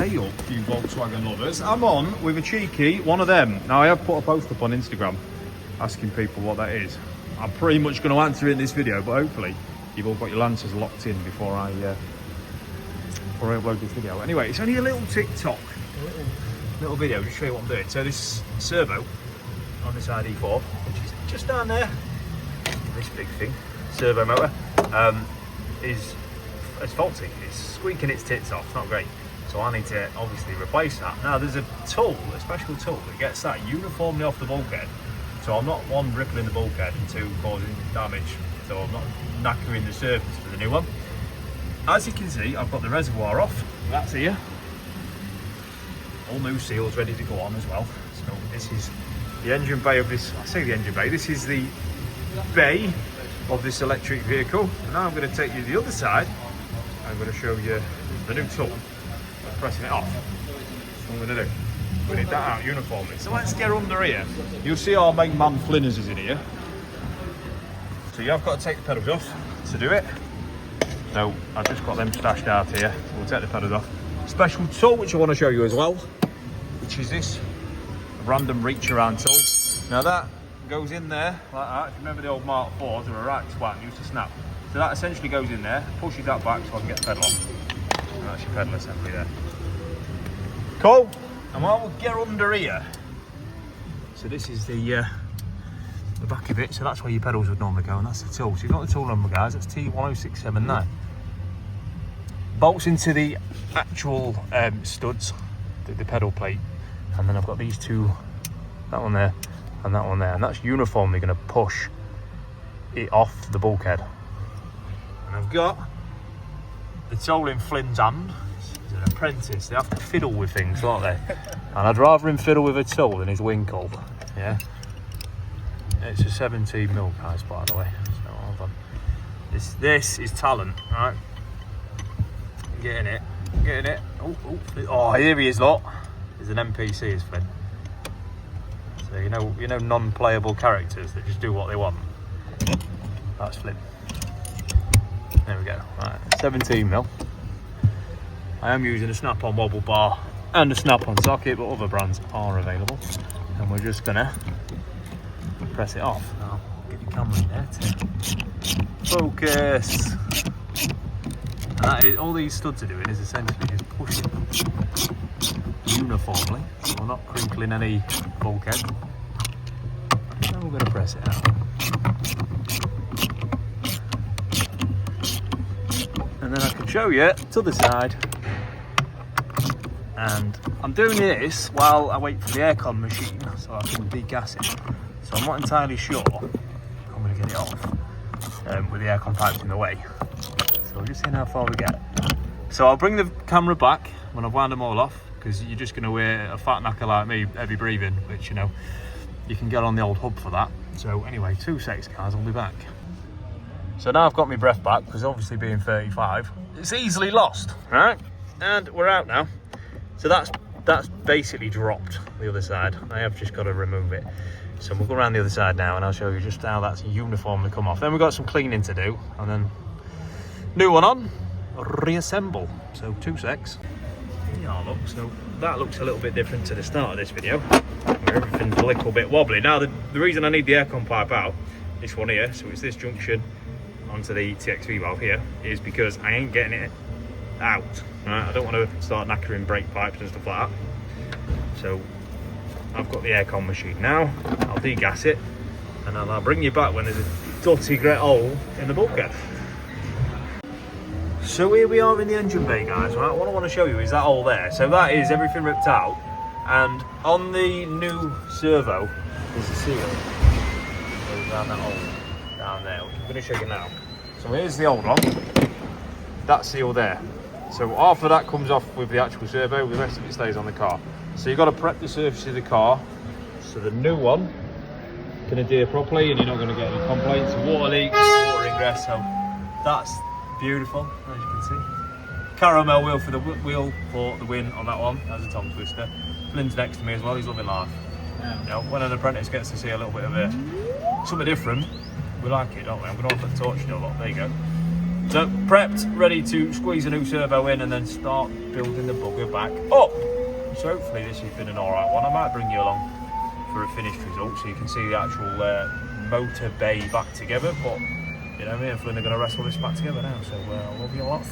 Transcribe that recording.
Hey up, you Volkswagen lovers. I'm on with a cheeky one of them. Now I have put a post up on Instagram asking people what that is. I'm pretty much going to answer it in this video, but hopefully you've all got your answers locked in before I upload this video. Anyway, it's only a little TikTok, a little video, just show you what I'm doing. So this servo on this ID.4, which is just down there, this big thing, servo motor, is faulty. It's squeaking its tits off. It's not great. So I need to obviously replace that. Now there's a tool, a special tool that gets that uniformly off the bulkhead. So I'm not one rippling the bulkhead and two causing damage. So I'm not knackering the surface for the new one. As you can see, I've got the reservoir off. That's here. All new seals ready to go on as well. So this is the engine bay of this, I say the engine bay, this is the bay of this electric vehicle. And now I'm going to take you to the other side. I'm going to show you the new tool. Pressing it off. That's what I'm going to do. We need that out uniformly. So let's get under here. You'll see our main man Flinners is in here. So you have got to take the pedals off to do it. So I've just got them stashed out here. We'll take the pedals off. Special tool which I want to show you as well, which is this random reach around tool. Now that goes in there like that. If you remember the old Mark 4s, they were right twat and used to snap. So that essentially goes in there, pushes that back so I can get the pedal off. And that's your pedal assembly there. Cool. And while we get under here, so this is the back of it, so that's where your pedals would normally go, and that's the tool. So you've got the tool number, guys, that's T10679. Bolts into the actual studs, the pedal plate, and then I've got these two, that one there and that one there, and that's uniformly going to push it off the bulkhead. And I've got the tool in Flynn's hand. He's an apprentice, they have to fiddle with things, don't they? And I'd rather him fiddle with a tool than his winkle. Yeah. It's a 17mm, guys, by the way. So hold on. This is talent, right? Getting it. Oh, here he is, lot. He's an NPC, is Flynn. So you know non-playable characters that just do what they want. That's Flynn. There we go. Right, 17mm. I am using a snap-on wobble bar and a snap-on socket, but other brands are available. And we're just gonna press it off. Now, get your camera in there to focus. And that is, all these studs are doing is essentially just pushing uniformly, so we're not crinkling any bulkhead. And we're gonna press it out. And then I can show you to the side. And I'm doing this while I wait for the aircon machine so I can degas it. So I'm not entirely sure I'm going to get it off with the aircon pipes in the way. So we'll just see how far we get. So I'll bring the camera back when I've wound them all off, because you're just going to wear a fat knacker like me, heavy breathing, which you know, you can get on the old hub for that. So anyway, 2 seconds guys, I'll be back. So now I've got my breath back, because obviously being 35, it's easily lost, right? And we're out now. So that's basically dropped the other side. I have just got to remove it. So we'll go around the other side now and I'll show you just how that's uniformly come off. Then we've got some cleaning to do and then new one on, reassemble. So 2 secs. Yeah, look, so that looks a little bit different to the start of this video, where everything's a little bit wobbly. Now the reason I need the aircon pipe out, this one here, so it's this junction onto the TXV valve here, is because I ain't getting it out. Right? I don't want to start knackering brake pipes and stuff like that. So I've got the aircon machine now. I'll degas it and then I'll bring you back when there's a dirty great hole in the bulkhead. So here we are in the engine bay, guys. Right, what I want to show you is that hole there. So that is everything ripped out, and on the new servo there's a seal goes down that hole down there, which I'm going to show you now. So here's the old one, that seal there. So half of that comes off with the actual servo, the rest of it stays on the car. So you've got to prep the surface of the car so the new one can adhere properly and you're not going to get any complaints of water leaks, water ingress. So that's beautiful, as you can see. Caramel wheel for the win on that one. That's a tongue twister. Flynn's next to me as well, he's loving life. You know, when an apprentice gets to see a little bit of something different, we like it, don't we? I'm going to offer the torch still, look, there you go. So prepped, ready to squeeze a new servo in and then start building the bugger back up. So hopefully this has been an alright one. I might bring you along for a finished result so you can see the actual motor bay back together, but you know, me and Flynn are going to wrestle this back together now, so I love you lots.